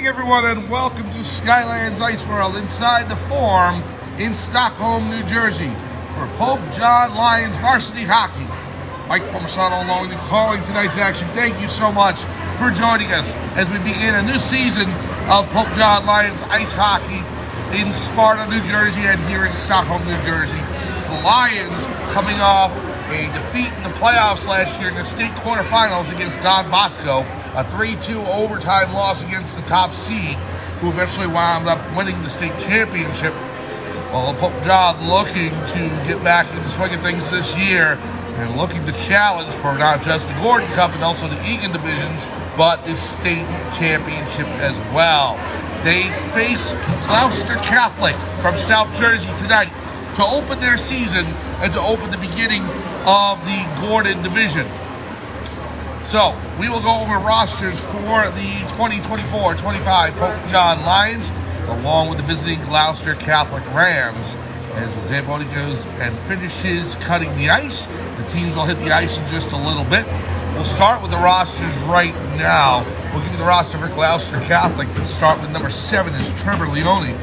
everyone, and welcome to Skylands Ice World inside the Forum in Stockholm, New Jersey for Pope John Lions varsity hockey. Mike Palmisano along with calling tonight's action. Thank you so much for joining us as we begin a new season of Pope John Lions ice hockey in Sparta, New Jersey, and here in Stockholm, New Jersey. The Lions coming off a defeat in the playoffs last year in the state quarterfinals against Don Bosco, a 3-2 overtime loss against the top seed, who eventually wound up winning the state championship. Well, Pope John looking to get back into the swing of things this year and looking to challenge for not just the Gordon Cup and also the Egan divisions, but the state championship as well. They face Gloucester Catholic from South Jersey tonight to open their season and to open the beginning of the Gordon division. So, we will go over rosters for the 2024-25 Pope John Lions, along with the visiting Gloucester Catholic Rams. As the Zamboni goes and finishes cutting the ice, the teams will hit the ice in just a little bit. We'll start with the rosters right now. We'll give you the roster for Gloucester Catholic. We'll start with number 7 is Trevor Leone.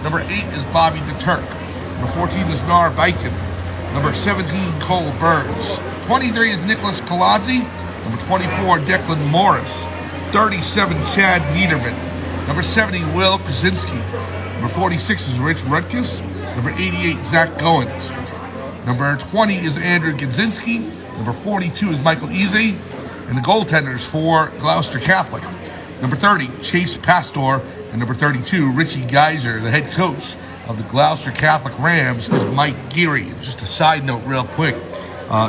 Number 8 is Bobby the Turk. Number 14 is Nar Bacon. Number 17, Cole Burns. 23 is Nicholas Colazzi. Number 24, Declan Morris. 37, Chad Niederman. Number 70, Will Krasinski. Number 46 is Rich Rutkus. Number 88, Zach Goins. Number 20 is Andrew Gadzinski. Number 42 is Michael Eze. And the goaltenders for Gloucester Catholic. Number 30, Chase Pastor. And number 32, Richie Geyser. The head coach of the Gloucester Catholic Rams is Mike Geary. Just a side note real quick.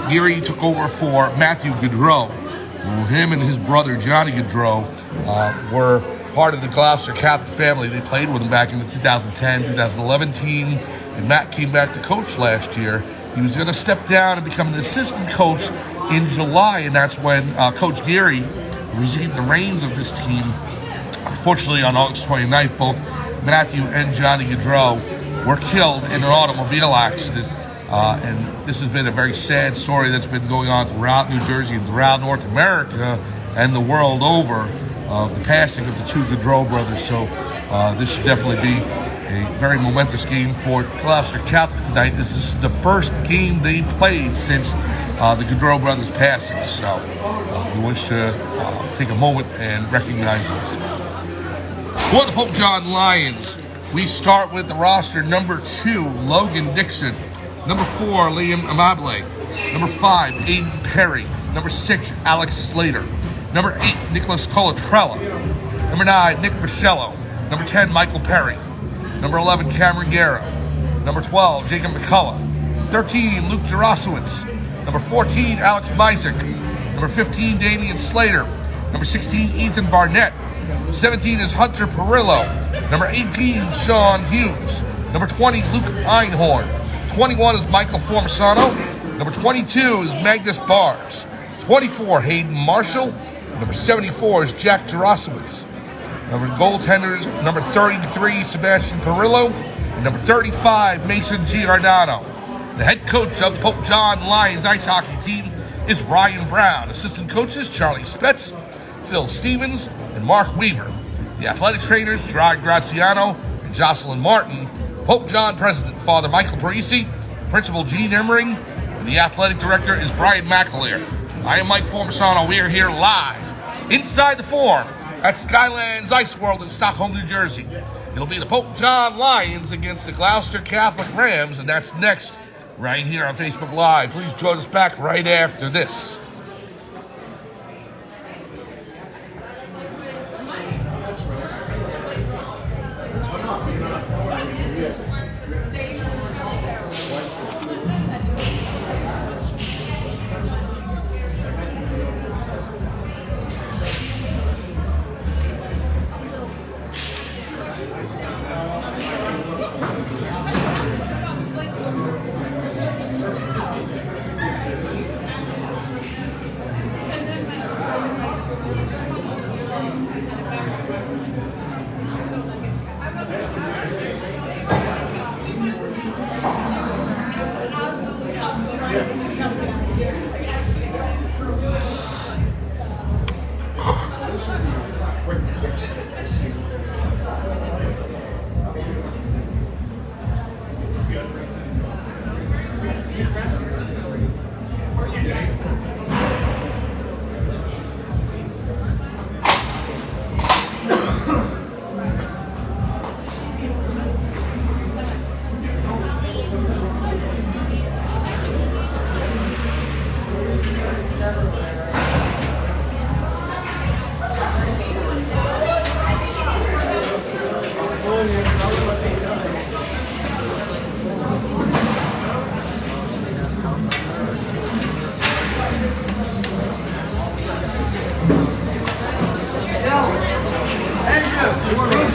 Geary took over for Matthew Gaudreau. Him and his brother Johnny Gaudreau were part of the Gloucester Catholic family. They played with him back in the 2010-2011 team, and Matt came back to coach last year. He was going to step down and become an assistant coach in July, and that's when Coach Geary received the reins of this team. Unfortunately, on August 29th, both Matthew and Johnny Gaudreau were killed in an automobile accident. And this has been a very sad story that's been going on throughout New Jersey and throughout North America and the world over of the passing of the two Gaudreau brothers. So this should definitely be a very momentous game for Gloucester Catholic tonight. This is the first game they've played since the Gaudreau brothers' passing. So we wish to take a moment and recognize this. For the Pope John Lions, we start with the roster. Number 2, Logan Dixon. Number 4, Liam Amable. Number 5, Aiden Perry. Number 6, Alex Slater. Number 8, Nicholas Colatrella. Number 9, Nick Michello. Number 10, Michael Perry. Number 11, Cameron Guerra. Number 12, Jacob McCullough. 13, Luke Jarosowitz. Number 14, Alex Mysick. Number 15, Damian Slater. Number 16, Ethan Barnett. 17 is Hunter Perillo. Number 18, Sean Hughes. Number 20, Luke Einhorn. 21 is Michael Formisano. Number 22 is Magnus Bars. 24, Hayden Marshall. Number 74 is Jack Jarosowitz. Number goaltenders, number 33, Sebastian Perillo. And number 35, Mason Giordano. The head coach of the Pope John Lions ice hockey team is Ryan Brown. Assistant coaches, Charlie Spetz, Phil Stevens, and Mark Weaver. The athletic trainers, Gerard Graziano and Jocelyn Martin. Pope John President, Father Michael Parisi, Principal Gene Emmering, and the athletic director is Brian McAleer. I am Mike Formisano. We are here live inside the Forum at Skylands Ice World in Stockholm, New Jersey. It'll be the Pope John Lions against the Gloucester Catholic Rams, and that's next right here on Facebook Live. Please join us back right after this.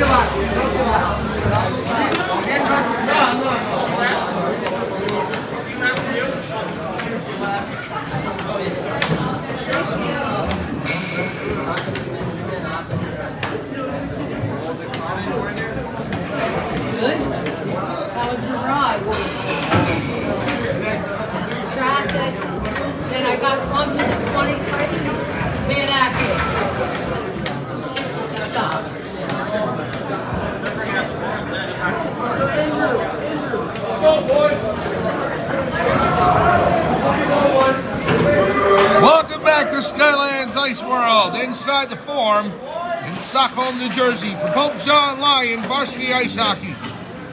Good. How was your ride? Traffic. Then I got onto the 23 man active. Stop. Welcome back to Skylands Ice World, inside the Forum in Stockholm, New Jersey, for Pope John Lion Varsity Ice Hockey.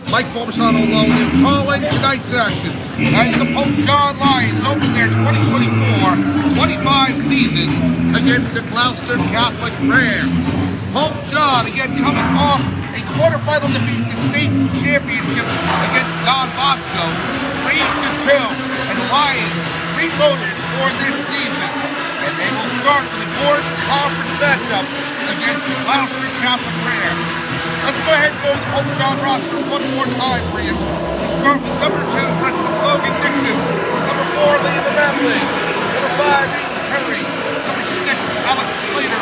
Mike Forbesano along with calling tonight's action as the Pope John Lions open their 2024-25 season against the Gloucester Catholic Rams. Pope John again coming off a quarterfinal defeat in the state championship against Don Bosco, 3-2, and the Lions reloaded for this season, and they will start with a North Conference matchup against the Gloucester Catholic Rams. Let's go ahead and go to the Pope John roster one more time for you. We start with number 2, freshman Logan Dixon. Number 4, Liam Mabley. Number 5, Aiden Henry. Number 6, Alex Slater.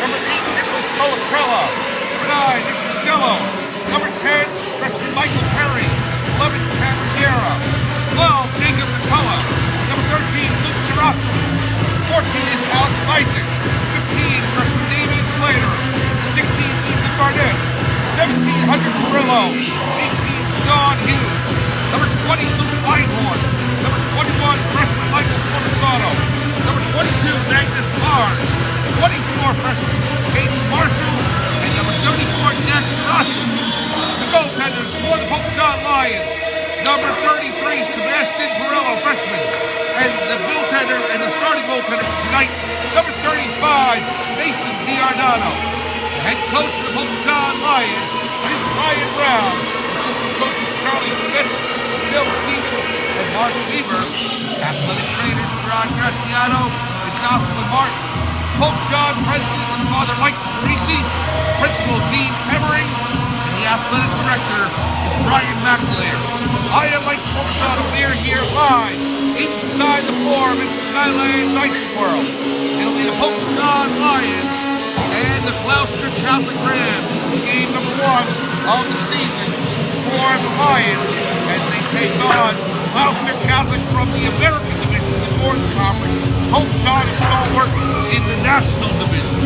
Number 8, Nicholas Colatrella. Number 9, Nick Michello. Number 10, freshman Michael Perry. 11, Cameron Guerra. 12, Jacob McCullough. Number 13, Luke Gerasowitz. 14 is Alex Isaac. 15, freshman Damian Slater. 16, Ethan Barnett. 17, Hunter Carrillo. 18, Sean Hughes. Number 20, Luke Einhorn. Number 21, freshman Michael Forbesano. Number 22, Magnus Barnes. 24, freshman Hayden Marshall. And number 74, Jack Gerasowitz. The goaltenders for the Pope John Lions. Number 33, Sebastian Perillo, freshman. And the goaltender and the starting goaltender tonight, number 35, Mason Giordano. Head coach of the Pope John Lions is Ryan Brown. Assistant coaches Charlie Smith, Bill Stevens, and Mark Weaver. Athletic trainers Gerard Graciano and Jocelyn Martin. Pope John president is Father Mike Parisi. Principal Gene Hemmering. And the athletic director is Brian McAleer. I am Mike Forbesano. We are here live inside the Forum in Skylands Ice World. It'll be the Pope John Lions and the Gloucester Catholic Rams. This is game number 1 of the season for the Lions as they take on Gloucester Catholic from the American Division, the North Conference. Pope John is stalwart in the National Division.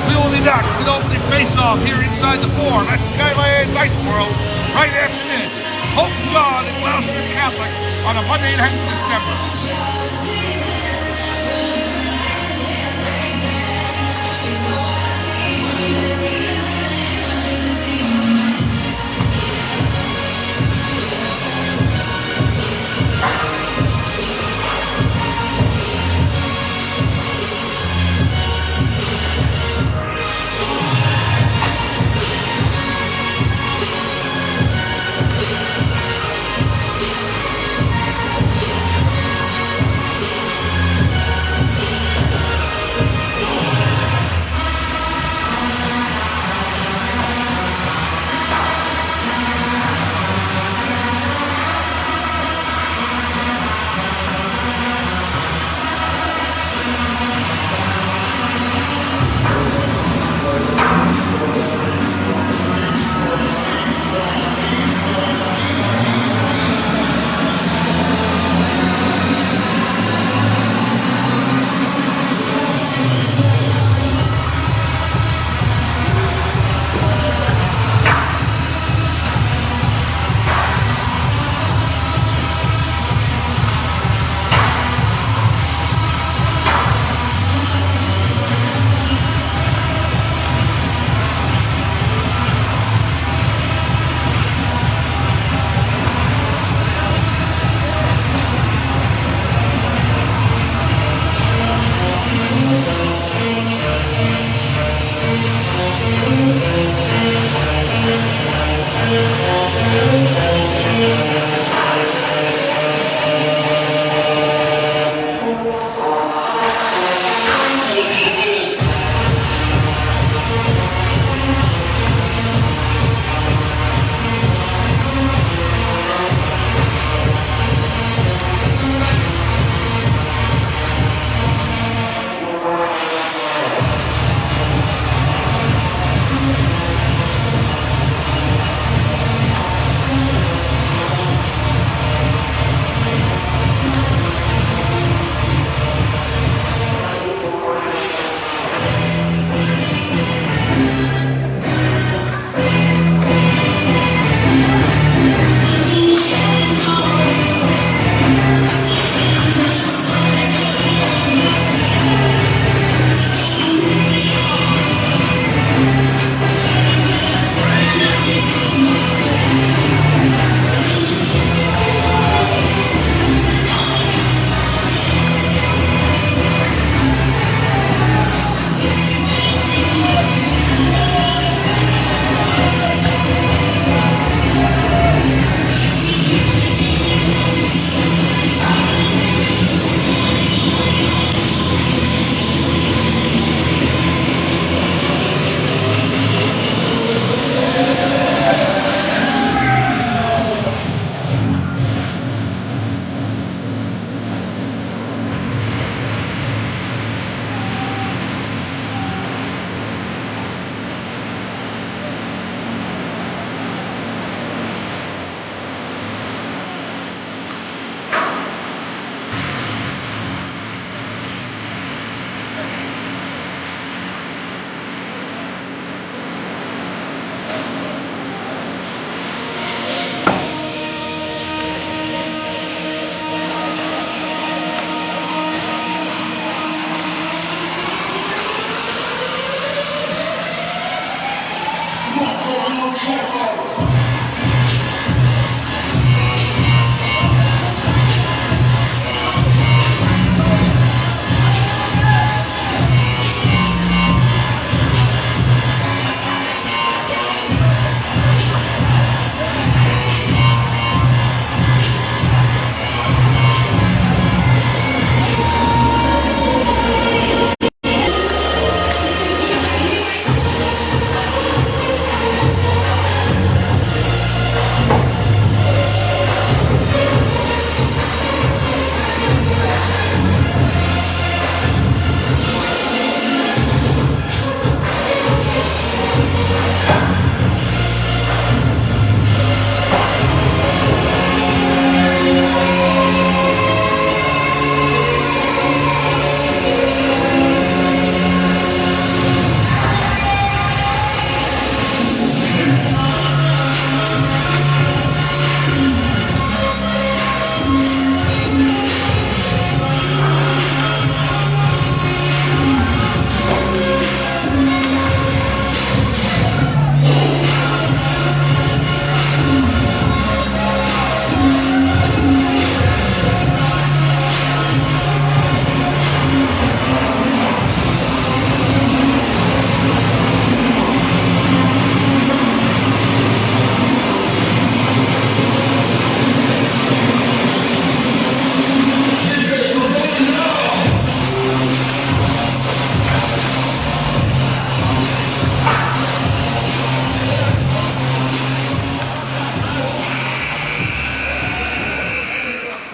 We will be back with opening face-off here inside the Forum at Skylands Ice World right after this. Pope John and Gloucester Catholic on a Monday night in December.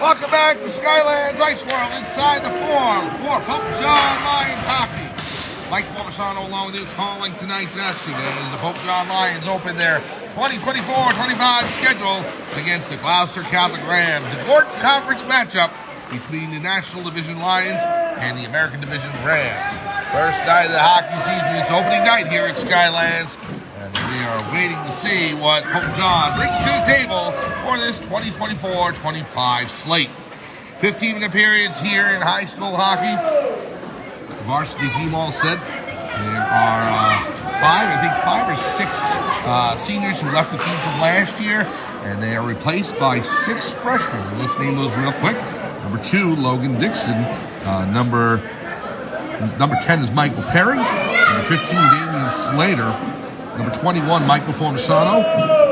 Welcome back to Skylands Ice World inside the Forum for Pope John Lions Hockey. Mike Formisano along with you calling tonight's action as the Pope John Lions open their 2024-25 schedule against the Gloucester Catholic Rams. The Gordon Conference matchup between the National Division Lions and the American Division Rams. First night of the hockey season, it's opening night here at Skylands. And we are waiting to see what Pope John brings to the table for this 2024-25 slate. 15-minute periods here in high school hockey. Varsity team all set. There are five or six seniors who left the team from last year, and they are replaced by 6 freshmen. Let's name those real quick. Number 2, Logan Dixon. Number 10 is Michael Perry. Number 15, Damian Slater. Number 21, Michael Formisano.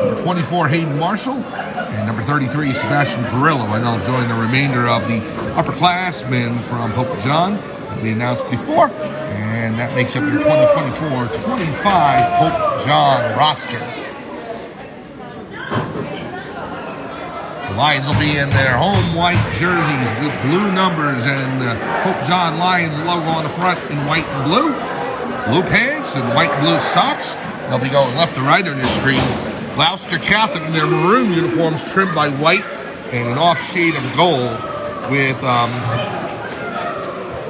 Number 24, Hayden Marshall. And number 33, Sebastian Perillo. And they'll join the remainder of the upperclassmen from Pope John that we announced before. And that makes up your 2024-25 Pope John roster. The Lions will be in their home white jerseys with blue numbers and the Pope John Lions logo on the front in white and blue. Blue pants and white and blue socks. They'll be going left to right on your screen. Gloucester Catholic in their maroon uniforms trimmed by white and an off shade of gold with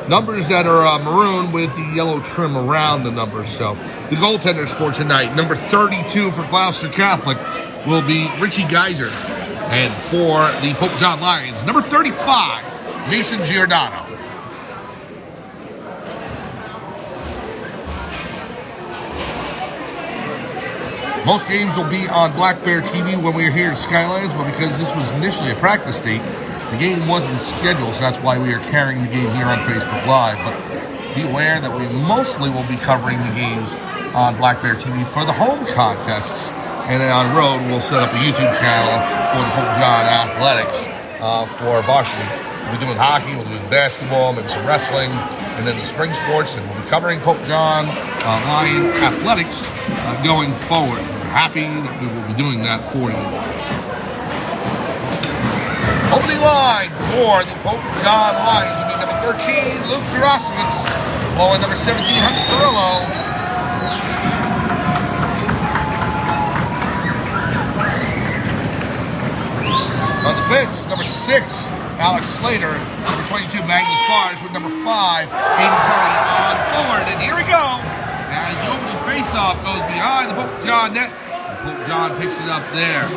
numbers that are maroon with the yellow trim around the numbers. So the goaltenders for tonight, number 32 for Gloucester Catholic will be Richie Geyser. And for the Pope John Lions, number 35, Mason Giordano. Most games will be on Black Bear TV when we are here at Skylands, but because this was initially a practice date, the game wasn't scheduled, so that's why we are carrying the game here on Facebook Live. But be aware that we mostly will be covering the games on Black Bear TV for the home contests. And then on road, we'll set up a YouTube channel for the Pope John Athletics for varsity. We'll be doing hockey, we'll be doing basketball, maybe some wrestling, and then the spring sports, and we'll be covering Pope John Lion Athletics going forward. We're happy that we will be doing that for you. Opening line for the Pope John Lions will be number 13, Luke Jarosowitz, following number 17, Hunter Perillo. On the fence, number 6, Alex Slater. Number 22, Magnus Bars with number 5, Hayden Curry on forward. And here we go. As the opening faceoff goes behind the Pope John net. Pope John picks it up there.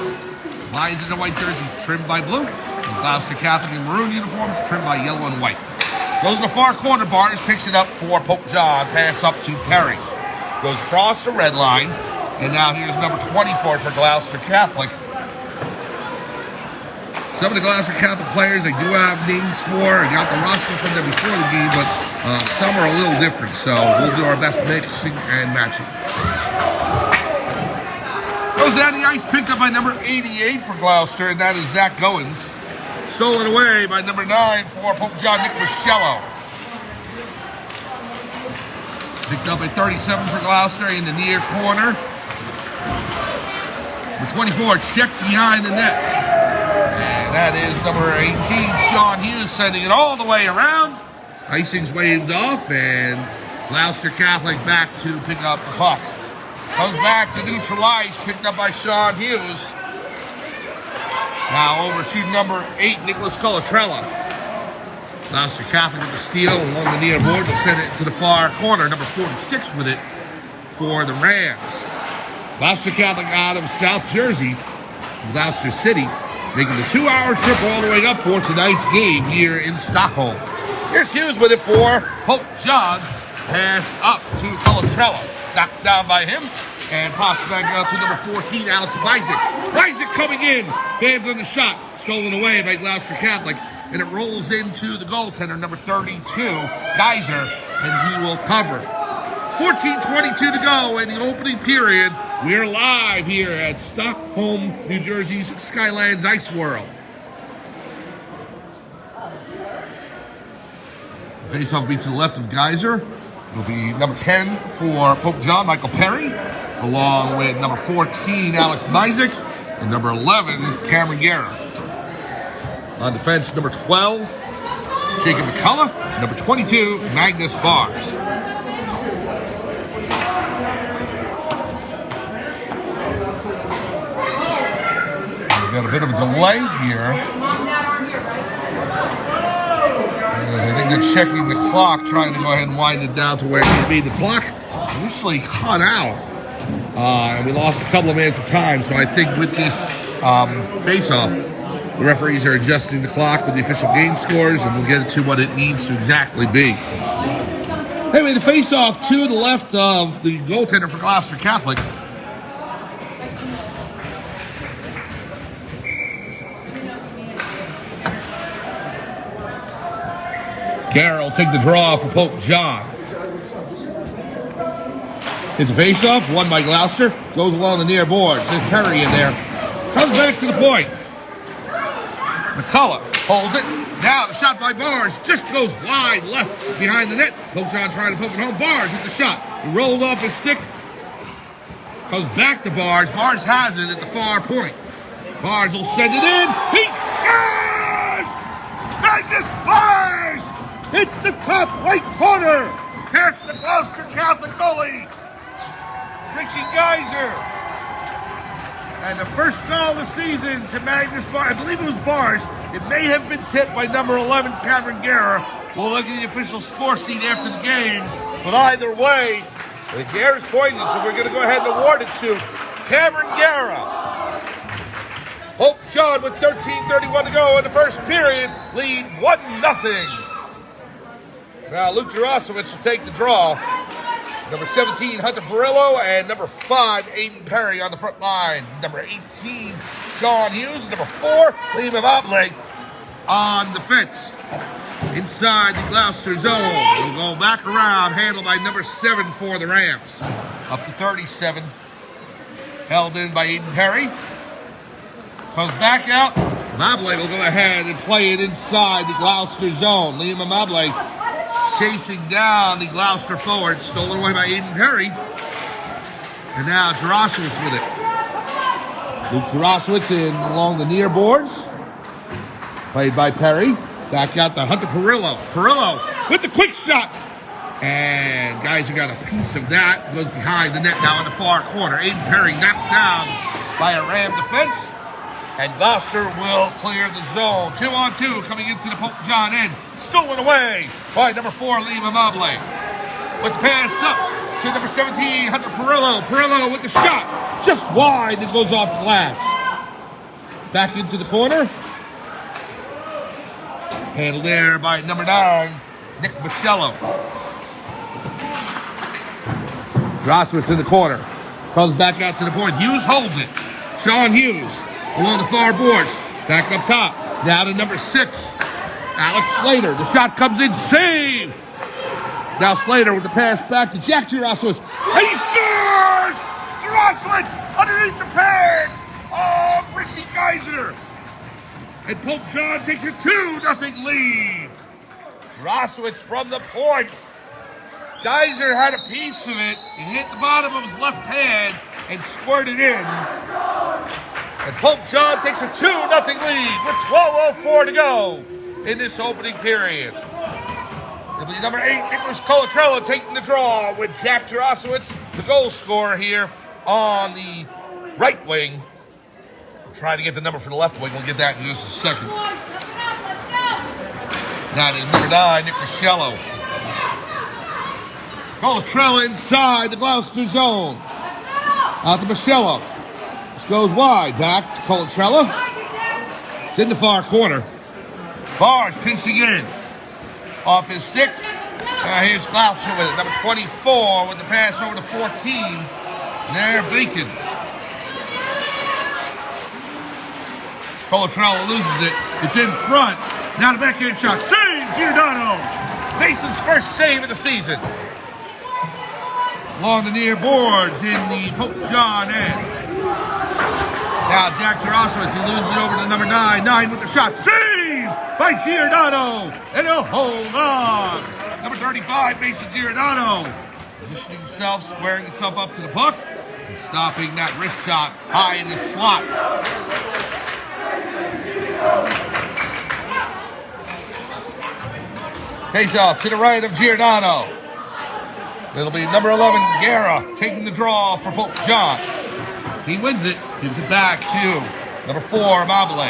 Lions in the white jerseys trimmed by blue. And Gloucester Catholic in maroon uniforms trimmed by yellow and white. Goes in the far corner, Barnes picks it up for Pope John. Pass up to Perry. Goes across the red line. And now here's number 24 for Gloucester Catholic. Some of the Gloucester Catholic players I do have names for. I got the roster from them before the game, but some are a little different. So we'll do our best mixing and matching. Goes down the ice, picked up by number 88 for Gloucester, and that is Zach Goins. Stolen away by number 9 for Pope John Nick Michello. Picked up at 37 for Gloucester in the near corner. Number 24 checked behind the net. And that is number 18, Sean Hughes, sending it all the way around. Icing's waved off, and Gloucester Catholic back to pick up the puck. Comes back to neutral ice, picked up by Sean Hughes. Now over to number 8, Nicholas Colatrella. Gloucester Catholic with the steal along the near boards. Will send it to the far corner. Number 46 with it for the Rams. Gloucester Catholic out of South Jersey, Gloucester City, making the 2-hour trip all the way up for tonight's game here in Stockholm. Here's Hughes with it for Pope John. Pass up to Colatrella. Knocked down by him. And pops back out to number 14, Alex Isaac. Isaac coming in. Fans on the shot. Stolen away by Gloucester Catholic. And it rolls into the goaltender, number 32, Geyser. And he will cover. 14:22 to go in the opening period. We're live here at Stockholm, New Jersey's Skylands Ice World. Face-off beat to the left of Geyser. It'll be number 10 for Pope John, Michael Perry, along with number 14, Alex Isaac, and number 11, Cameron Guerra. On defense, number 12, Jacob McCullough, number 22, Magnus Bars. We got a bit of a delay here. I think they're checking the clock, trying to go ahead and wind it down to where it needs to be. The clock initially cut out, and we lost a couple of minutes of time. So I think with this face-off, the referees are adjusting the clock with the official game scores, and we'll get to what it needs to exactly be. Anyway, the face-off to the left of the goaltender for Gloucester Catholic. Garrett will take the draw for Pope John. It's a face-off, won by Gloucester. Goes along the near boards. There's Perry in there. Comes back to the point. McCullough holds it. Now the shot by Bars just goes wide left behind the net. Pope John trying to poke it home. Bars with the shot. He rolled off his stick. Comes back to Bars. Bars has it at the far point. Bars will send it in. He scores! Magnus Bars! It's the top right corner. Past the Gloucester Catholic goalie, Richie Geyser. And the first goal of the season to Magnus Bars. I believe it was Bars. It may have been tipped by number 11, Cameron Guerra. We'll look at the official score sheet after the game. But either way, the Guerra's pointing, so we're going to go ahead and award it to Cameron Guerra. Pope John with 13:31 to go in the first period. Lead 1-0. Now Luke Jarosowicz will take the draw. Number 17, Hunter Perillo, and number 5, Aiden Perry on the front line. Number 18, Sean Hughes. Number 4, Liam Immobile on the fence. Inside the Gloucester zone. We'll go back around, handled by number 7 for the Rams. Up to 37. Held in by Aiden Perry. Comes back out. Immobile will go ahead and play it inside the Gloucester zone. Liam Immobile chasing down the Gloucester forward, stolen away by Aiden Perry. And now Jarosowicz with it. Luke Jarosowicz in along the near boards. Played by Perry. Back out to Hunter Perillo. Perillo with the quick shot. And guys who got a piece of that goes behind the net now in the far corner. Aiden Perry knocked down by a Ram defense. And Gloucester will clear the zone. 2-on-2 coming into the Pope John end. Stolen away by number 4, Liam Immobile. With the pass up to number 17, Hunter Perillo. Perillo with the shot. Just wide and goes off the glass. Back into the corner. Handled there by number 9, Nick Michello. Jarosowicz in the corner. Comes back out to the point. Hughes holds it. Sean Hughes along the far boards. Back up top. Now to number 6. Alex Slater. The shot comes in. Save! Now Slater with the pass back to Jack Jarosowicz. And he scores! Jarosowicz underneath the pads. Oh, Richie Geiser. And Pope John takes a 2-0 lead. Jarosowicz from the point. Geiser had a piece of it. He hit the bottom of his left pad and squirted in. And Pope John takes a 2-0 lead with 12:04 to go in this opening period. It'll be number 8, Nicholas Colatrella, taking the draw with Jack Jarosowicz, the goal scorer here on the right wing. We'll try to get the number for the left wing. We'll get that in just a second. That is number 9, Nick Michello. Colatrella inside the Gloucester zone. Out to Michello. This goes wide. Back to Colatrella. It's in the far corner. Bars pinching in. Off his stick. Here's Gloucester with it. Number 24 with the pass over to 14. There, Bacon. Colatrella loses it. It's in front. Now the backhand shot. Save, Giordano. Mason's first save of the season. Along the near boards in the Pope John end. Now Jack Jarosowicz, he loses it over to number 9. 9 with the shot. Save by Giordano. And he'll hold on. Number 35, Mason Giordano. Positioning himself, squaring himself up to the puck. And stopping that wrist shot high in the slot. Face off to the right of Giordano. It'll be number 11, Guerra, taking the draw for Pope John. He wins it, gives it back to number 4, Mobile.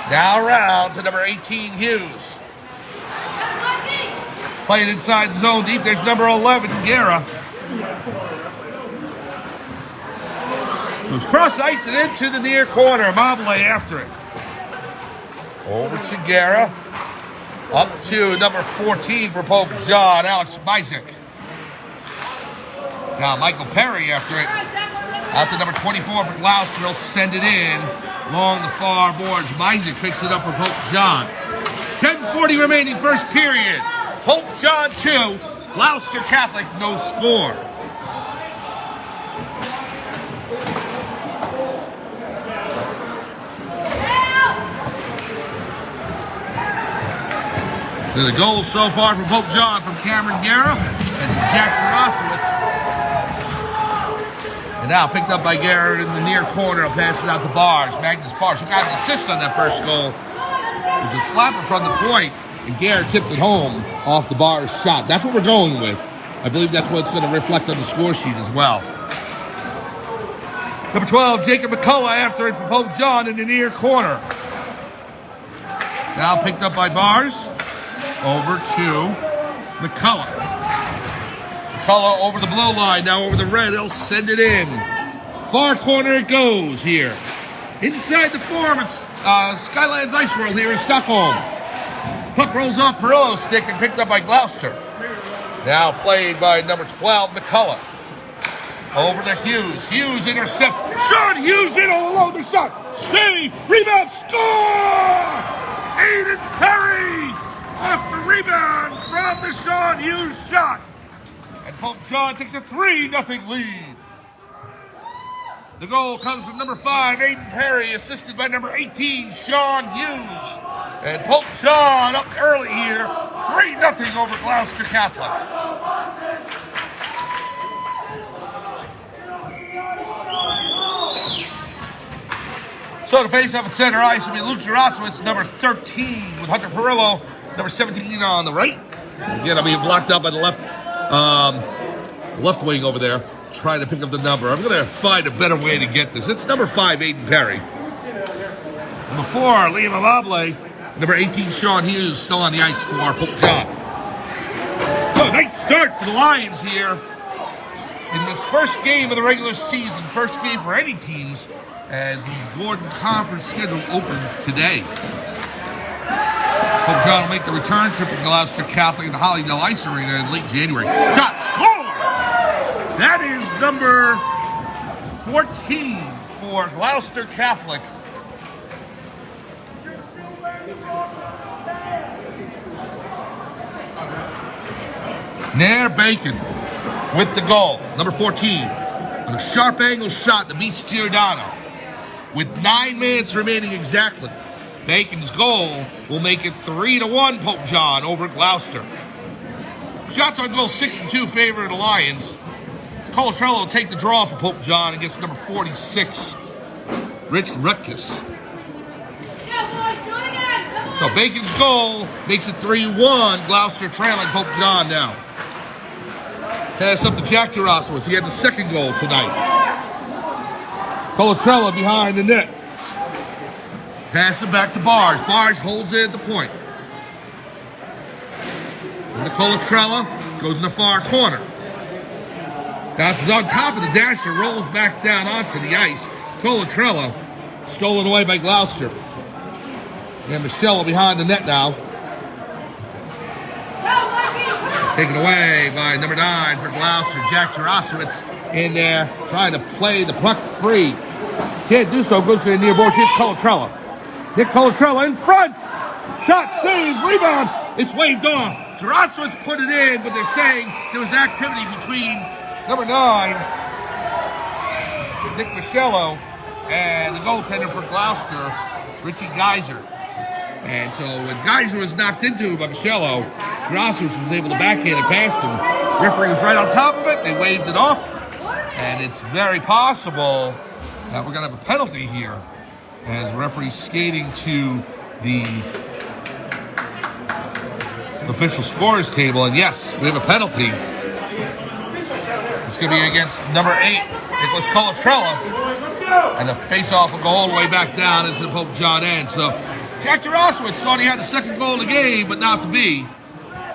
Now around to number 18, Hughes. Playing inside the zone deep, there's number 11, Guerra. Goes cross ice and into the near corner, Mobile after it. Over to Guerra. Up to number 14 for Pope John, Alex Mizek. Now Michael Perry after it. Out to number 24 for Gloucester. He'll send it in along the far boards. Mizek picks it up for Pope John. 10:40 remaining first period. Pope John 2, Gloucester Catholic no score. The goal so far for Pope John from Cameron Guerra and Jack Jarosowicz. And now picked up by Guerra in the near corner. I'll pass it out to Bars. Magnus Bars, who got an assist on that first goal. It was a slapper from the point, and Guerra tipped it home off the Bars shot. That's what we're going with. I believe that's what's going to reflect on the score sheet as well. Number 12, Jacob McCullough after it for Pope John in the near corner. Now picked up by Bars. Over to McCullough. McCullough over the blue line, now over the red. He'll send it in. Far corner it goes here. Inside the form, it's Skylands Ice World here in Stockholm. Puck rolls off Perillo's stick and picked up by Gloucester. Now played by number 12, McCullough. Over to Hughes. Hughes intercepts. Sean Hughes in all alone. The shot. Save. Rebound. Score! Aiden Perry off the rebound from the Sean Hughes shot. And Pope John takes a 3-0 lead. The goal comes from number 5, Aiden Perry, assisted by number 18, Sean Hughes. And Pope John up early here, 3-0 over Gloucester Catholic. So to face off at center ice will be Luke Jarosowicz, number 13, with Hunter Perillo, number 17 on the right. Again, I'm being blocked out by the left wing over there, trying to pick up the number. I'm going to find a better way to get this. It's number 5, Aiden Perry. Number 4, Liam Amable. Number 18, Sean Hughes, still on the ice for Pope John. So, nice start for the Lions here in this first game of the regular season, first game for any teams, as the Gordon Conference schedule opens today. Pope John will make the return trip to Gloucester Catholic in the Hollydale Ice Arena in late January. Shot, score! That is number 14 for Gloucester Catholic. Nair Bacon with the goal, number 14. On a sharp angle shot that beats Giordano. With 9 minutes remaining exactly, Bacon's goal will make it 3-1 Pope John over Gloucester. Shots on goal 6-2 favor of the Lions. Colatrello will take the draw for Pope John against number 46, Rich Rutkus. So Bacon's goal makes it 3-1, Gloucester trailing Pope John now. Pass up to Jack Tarasowitz. He had the second goal tonight. Colatrello behind the net. Pass it back to Bars. Bars holds it at the point. And the Colatrello goes in the far corner. Bounces on top of the dasher, rolls back down onto the ice. Colatrello stolen away by Gloucester. And Michelle behind the net now. Taken away by number 9 for Gloucester, Jack Tarasowitz in there trying to play the puck free. Can't do so, goes to the near board. Here's Colatrello. Nick Colatrello in front. Shot, save, rebound. It's waved off. Tarasowitz put it in, but they're saying there was activity between number 9, Nick Michello, and the goaltender for Gloucester, Richie Geyser. And so when Geyser was knocked into by Michello, Tarasowitz was able to backhand it past him. Referee was right on top of it. They waved it off. And it's very possible that we're going to have a penalty here as referee skating to the official scores table. And yes, we have a penalty. It's going to be against number 8, Nicholas Colatrello. And the face-off will go all the way back down into the Pope John end. So Jack Tarasowitz thought he had the second goal of the game, but not to be.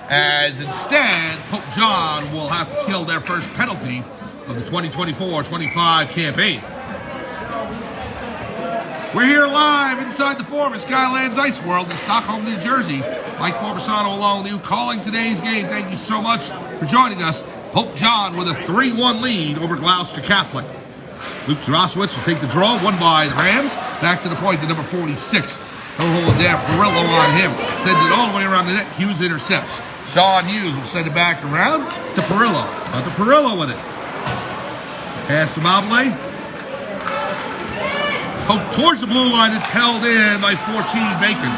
As instead, Pope John will have to kill their first penalty of the 2024-25 campaign. We're here live inside the Forum at Skylands Ice World in Stockholm, New Jersey. Mike Forbisano along with you calling today's game. Thank you so much for joining us. Pope John with a 3-1 lead over Gloucester Catholic. Luke Tarasowitz will take the draw, won by the Rams. Back to the point to number 46. He'll hold it down. Perillo on him. Sends it all the way around the net. Hughes intercepts. Sean Hughes will send it back around to Perillo. Now to Perillo with it. Pass to Mobley. Poke towards the blue line. It's held in by 14, Bacon.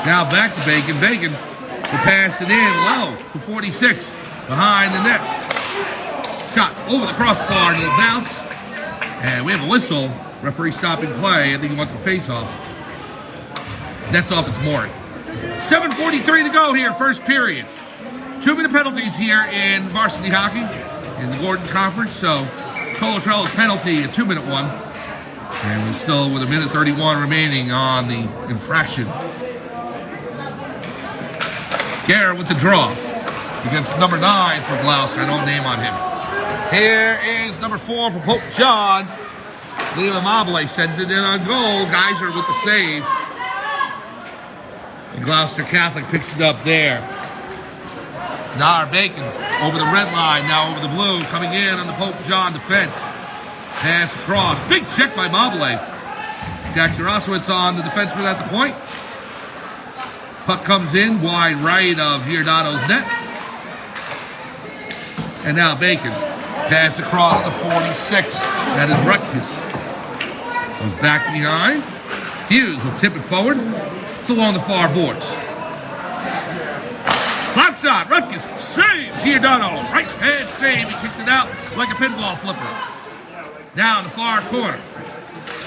Now back to Bacon. Bacon will pass it in low to 46. Behind the net. Shot over the crossbar. It'll bounce. And we have a whistle. Referee stopping play. I think he wants a face-off. That's off its mooring. 7:43 to go here, first period. 2-minute penalties here in varsity hockey in the Gordon Conference. So Colatrello's penalty, a 2-minute one. And we're still with 1:31 remaining on the infraction. Gare with the draw against number 9 for Gloucester. I don't have a name on him. Here is number 4 for Pope John. Leo Mobley sends it in on goal. Geyser with the save. And Gloucester Catholic picks it up there. Nair Bacon over the red line, now over the blue, coming in on the Pope John defense. Pass across. Big check by Mobley. Jack Tarasowitz on the defenseman at the point. Puck comes in wide right of Giordano's net. And now Bacon. Pass across to 46. That is Rutkus. Goes back behind. Hughes will tip it forward. It's along the far boards. Slap shot. Rutkus. Save. Giordano. Right hand save. He kicked it out like a pinball flipper. Now in the far corner.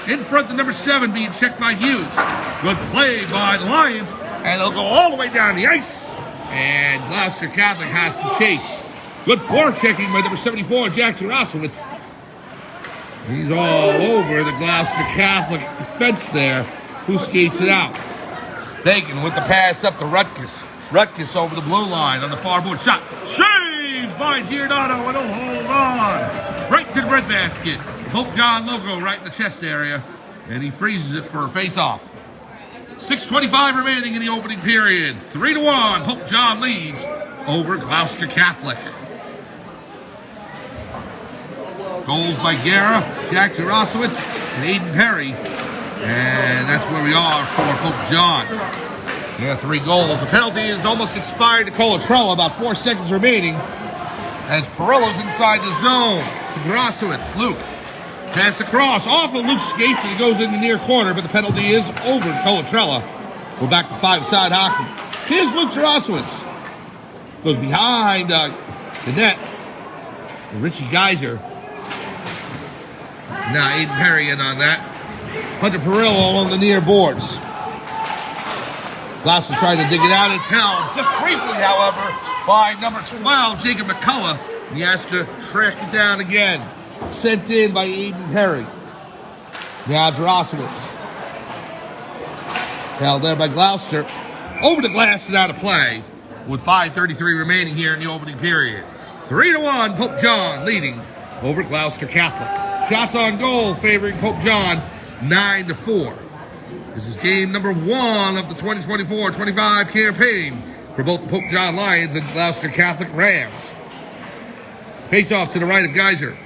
In front, the number 7 being checked by Hughes. Good play by the Lions. And they'll go all the way down the ice. And Gloucester Catholic has to chase. Good forechecking by number 74, Jack Tarasowitz. He's all over the Gloucester Catholic defense there. Who skates it out? Bacon with the pass up to Rutkus. Rutkus over the blue line on the far board. Shot. Saved by Giordano, and he'll hold on. Right to the breadbasket. Pope John logo right in the chest area. And he freezes it for a face-off. 6:25 remaining in the opening period. 3-1. Pope John leads over Gloucester Catholic. Goals by Guerra, Jack Jarosowitz, and Aiden Perry. And that's where we are for Pope John. Yeah, 3 goals. The penalty is almost expired to Colatrella, about 4 seconds remaining. As Perillo's inside the zone to Jarosowitz. Luke. Pass across, off of Luke's skates, and it goes in the near corner, but the penalty is over to Colatrella. We're back to 5-side hockey. Here's Luke Jarosowitz. Goes behind the net. Richie Geyser. Now Aiden Perry in on that. Hunter Perillo along the near boards. Gloucester trying to dig it out. It's held just briefly, however, by number 12, Jacob McCullough. He has to track it down again. Sent in by Aiden Perry. Now Jarosowitz. Held there by Gloucester. Over the glass and out of play with 5:33 remaining here in the opening period. 3-1, Pope John leading over Gloucester Catholic. Shots on goal favoring Pope John 9-4. This is game number 1 of the 2024-25 campaign for both the Pope John Lions and Gloucester Catholic Rams. Face off to the right of Geyser.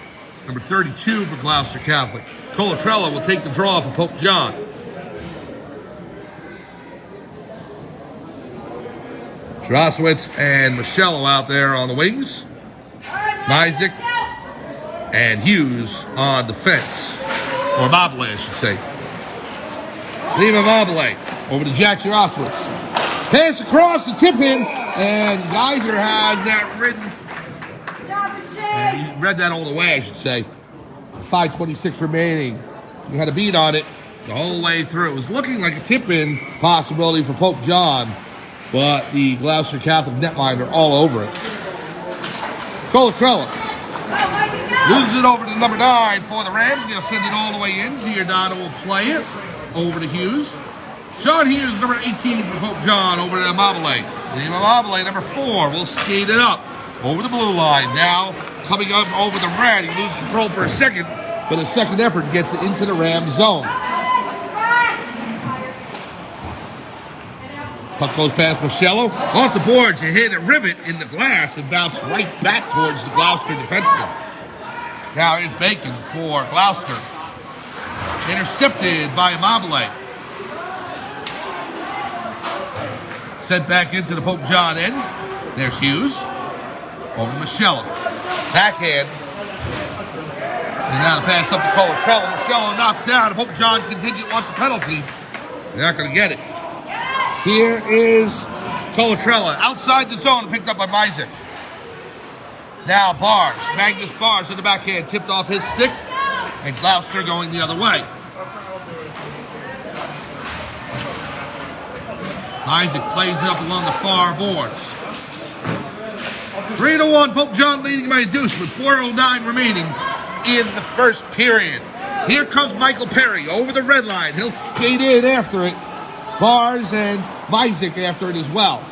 Number 32 for Gloucester Catholic. Colatrella will take the draw for Pope John. Jarosowitz and Michello out there on the wings. Isaac and Hughes on defense. Or Mobile, I should say. Lima Mobile over to Jack Jarosowitz. Pass across the tip in, and Geyser has that written. And he read that all the way, I should say. 5:26 remaining. He had a beat on it the whole way through. It was looking like a tip-in possibility for Pope John, but the Gloucester Catholic netminder all over it. Colatrella loses it over to number 9 for the Rams. He'll send it all the way in. Giordano will play it over to Hughes. John Hughes, number 18 for Pope John, over to Mobile. Mobile, number 4, will skate it up over the blue line. Now coming up over the red. He loses control for a second, but his second effort gets it into the Ram zone. Puck goes past Michello. Off the boards, it hit a rivet in the glass and bounced right back towards the Gloucester defenseman. Now here's Bacon for Gloucester. Intercepted by Mobile. Sent back into the Pope John end. There's Hughes. Over to Michello. Backhand. And now the pass up to Colatrella. Michello knocked down. The Pope John contingent wants a penalty. They're not going to get it. Here is Colatrella outside the zone, picked up by Isaac. Now Bars, Magnus Bars in the backhand, tipped off his stick, and Gloucester going the other way. Isaac plays it up along the far boards. 3-1, Pope John leading by a deuce with 4:09 remaining in the first period. Here comes Michael Perry over the red line. He'll skate in after it. Bars and Isaac after it as well.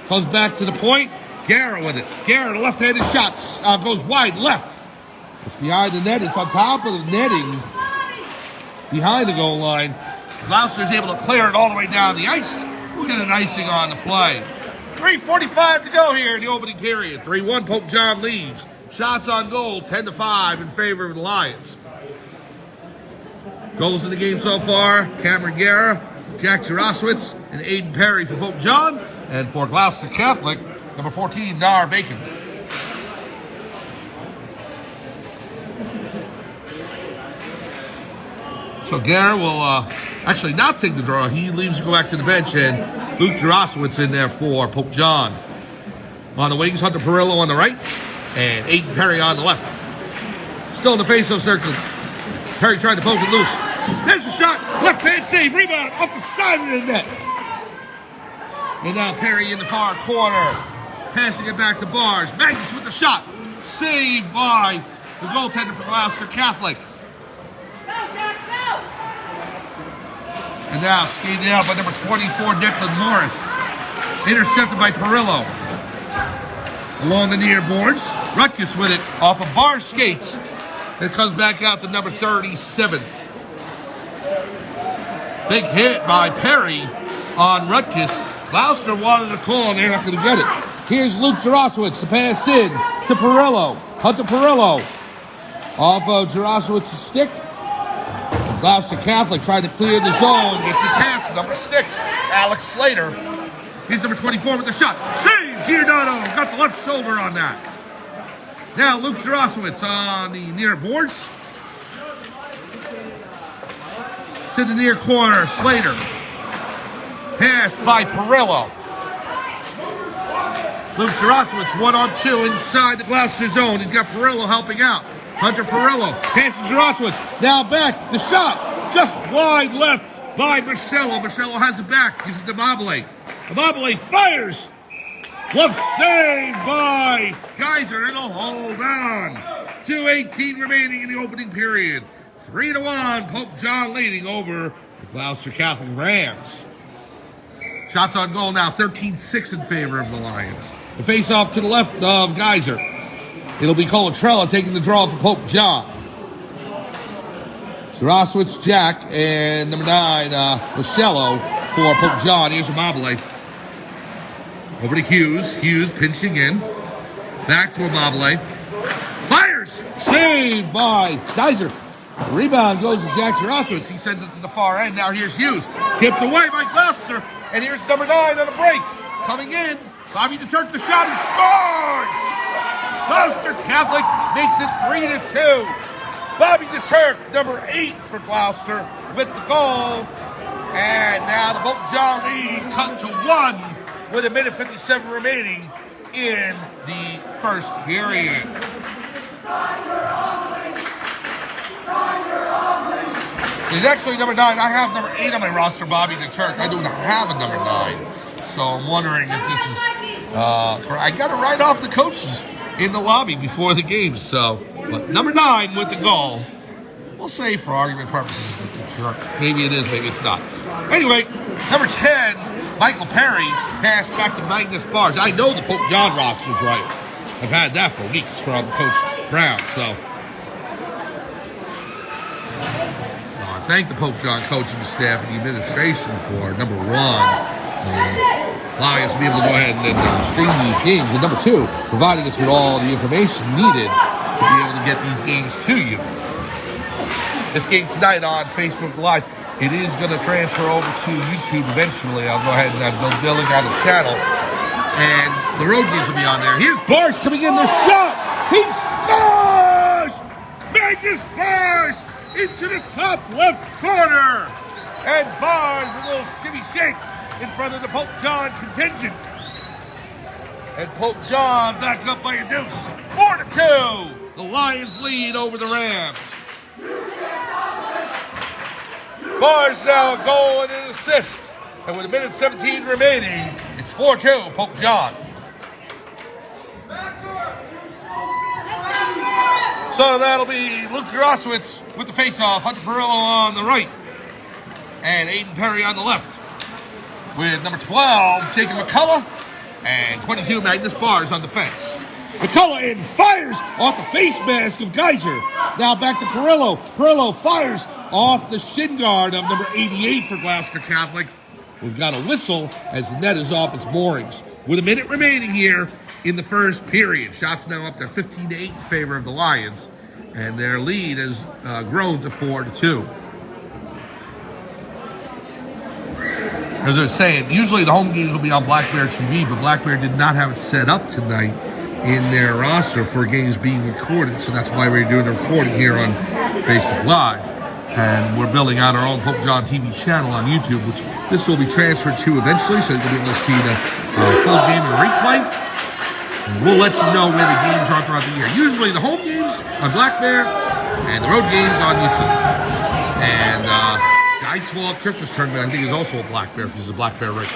Comes back to the point. Guerra with it. Guerra, left-handed shots. Goes wide left. It's behind the net. It's on top of the netting. Behind the goal line. Gloucester's able to clear it all the way down the ice. We'll get an icing on the play. 3:45 to go here in the opening period. 3-1, Pope John leads. Shots on goal, 10-5 in favor of the Lions. Goals in the game so far, Cameron Guerra, Jack Jarosowitz, and Aiden Perry for Pope John. And for Gloucester Catholic, number 14, Nar Bacon. So Guerra will actually not take the draw. He leaves to go back to the bench, and Luke Jarosowitz in there for Pope John. On the wings, Hunter Perillo on the right, and Aiden Perry on the left. Still in the face-off circle. Perry tried to poke it loose. There's a shot. Left hand save. Rebound off the side of the net. And now Perry in the far corner. Passing it back to Bars. Magnus with the shot. Saved by the goaltender for Gloucester Catholic. And now skated out by number 24, Declan Morris. Intercepted by Perillo. Along the near boards. Rutgers with it off of Bars skates. It comes back out to number 37. Big hit by Perry on Rutgers. Gloucester wanted a call, and they're not going to get it. Here's Luke Jarosowitz to pass in to Perillo. Hunter Perillo. off of Jarasowicz's stick. Gloucester Catholic trying to clear the zone. Gets it past number 6, Alex Slater. He's number 24 with the shot. Save! Giordano got the left shoulder on that. Now Luke Jarosowicz on the near boards. To the near corner, Slater. Pass by Perillo. Luke Jarosowicz 1-on-2 inside the Gloucester zone. He's got Perillo helping out. Hunter Perillo passes Jarosowicz. Now back. The shot just wide left by Marcelo. Marcelo has it back. Uses Demobile. Demobile fires. Glove save by Geyser. It'll hold on. 2:18 remaining in the opening period. 3-1. Pope John leading over the Gloucester Catholic Rams. Shots on goal now, 13-6 in favor of the Lions. The face-off to the left of Geyser. It'll be Colatrella taking the draw for Pope John. Jarosowicz, Jack, and number 9, Marcelo for Pope John. Here's Amabile. Over to Hughes. Hughes pinching in. Back to Amabile. Fires! Saved by Geyser. The rebound goes to Jack Jarosowicz. He sends it to the far end. Now here's Hughes. Tipped away by Gloucester. And here's number 9 on the break. Coming in. Bobby DeTurk, the shot. He scores! Gloucester Catholic makes it 3-2. Bobby DeTurk, number 8 for Gloucester, with the goal. And now the Pope John lead cut to 1 with 1:57 remaining in the first period. He's actually number 9. I have number 8 on my roster, Bobby DeTurk. I don't have a number 9. So I'm wondering if this is correct. I got to write off the coaches in the lobby before the game. So, but number 9 with the goal. We'll say for argument purposes DeTurk. Maybe it is, maybe it's not. Anyway, number 10, Michael Perry, passed back to Magnus Bars. I know the Pope John roster's right. I've had that for weeks from Coach Brown. So, thank the Pope John coaching staff and the administration for, number 1, allowing us to be able to go ahead and stream these games, and number 2, providing us with all the information needed to be able to get these games to you. This game tonight on Facebook Live, it is going to transfer over to YouTube eventually. I'll go ahead and build building on the channel, and the road games will be on there. Here's Bars coming in, the shot! He scores! Magnus Bars! Into the top left corner. And Bars with a little shimmy shake in front of the Pope John contingent. And Pope John back up by a deuce. 4-2. The Lions lead over the Rams. Bars now a goal and an assist. And with 1:17 remaining, it's 4-2, Pope John. So that'll be Luke Jarosowicz with the face-off, Hunter Perillo on the right, and Aiden Perry on the left. With number 12, Jacob McCullough, and 22, Magnus Bars on defense. McCullough in, fires off the face mask of Geyser. Now back to Perillo. Perillo fires off the shin guard of number 88 for Gloucester Catholic. We've got a whistle as the net is off its moorings. With a minute remaining here in the first period. Shots now up to 15-8 in favor of the Lions, and their lead has grown to 4-2. As I was saying, usually the home games will be on Black Bear TV, but Black Bear did not have it set up tonight in their roster for games being recorded, so that's why we're doing the recording here on Facebook Live. And we're building out our own Pope John TV channel on YouTube, which this will be transferred to eventually, so you'll be able to see the full game in replay. And we'll let you know where the games are throughout the year. Usually the home games on Black Bear and the road games on YouTube. And the Ice Wall Christmas Tournament, I think, is also a Black Bear because it's a Black Bear ring.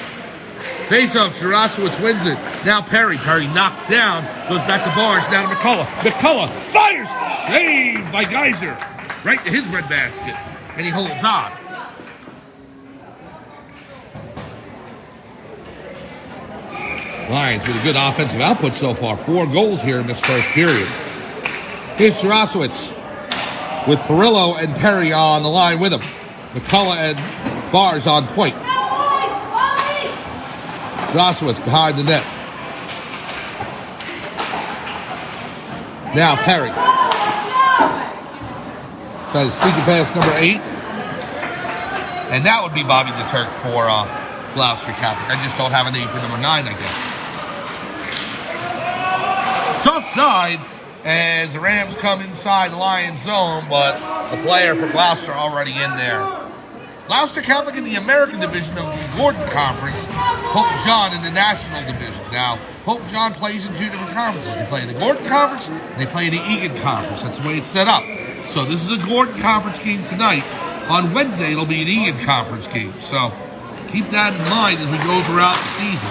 Face-off, Jarosowicz wins it. Now Perry. Perry knocked down, goes back to Bars, now to McCullough. McCullough fires, saved by Geyser. Right to his red basket, and he holds on. Lions with a good offensive output so far. 4 goals here in this first period. Here's Jarosowicz with Perillo and Perry on the line with him. McCullough and Bars on point. Jarosowicz behind the net. Now Perry. Trying to sneak it past number 8. And that would be Bobby the Turk for Gloucester Catholic. I just don't have a name for number 9, I guess. Tough side as the Rams come inside the Lions zone, but the player for Gloucester already in there. Gloucester Catholic in the American division of the Gordon Conference, Hope John in the National division. Now, Hope John plays in 2 different conferences. They play in the Gordon Conference and they play in the Egan Conference. That's the way it's set up. So this is a Gordon Conference game tonight. On Wednesday, it'll be an Egan Conference game. So keep that in mind as we go throughout the season.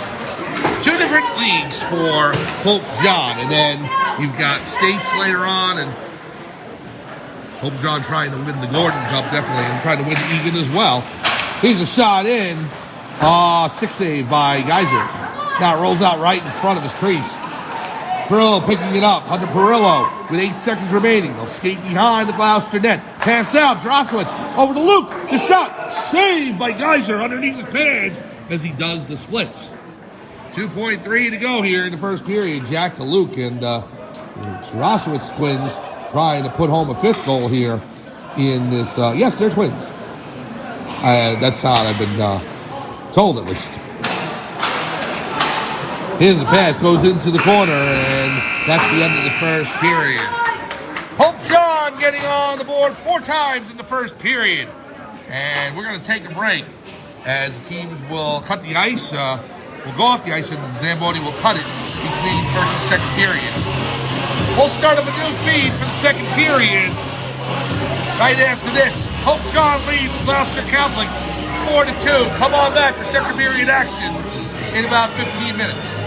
2 different leagues for Hope John, and then you've got states later on, and Hope John trying to win the Gordon Cup, definitely, and trying to win the Egan as well. Here's a shot in. 6 save by Geyser. Now it rolls out right in front of his crease. Perillo picking it up. Hunter Perillo with 8 seconds remaining. They'll skate behind the Gloucester net. Pass out. Drosowitz over to Luke. The shot saved by Geyser underneath his pads as he does the splits. 2.3 to go here in the first period. Jack to Luke, and Drosowitz twins trying to put home a 5th goal here in this. Yes, they're twins. That's how I've been told, at least. Here's the pass, goes into the corner, and that's the end of the first period. Hope John getting on the board 4 times in the first period. And we're going to take a break as the teams will cut the ice. We'll go off the ice, and Zamboni will cut it between first and second periods. We'll start up a new feed for the second period right after this. Hope John leads Gloucester Catholic 4-2. Come on back for second period action in about 15 minutes.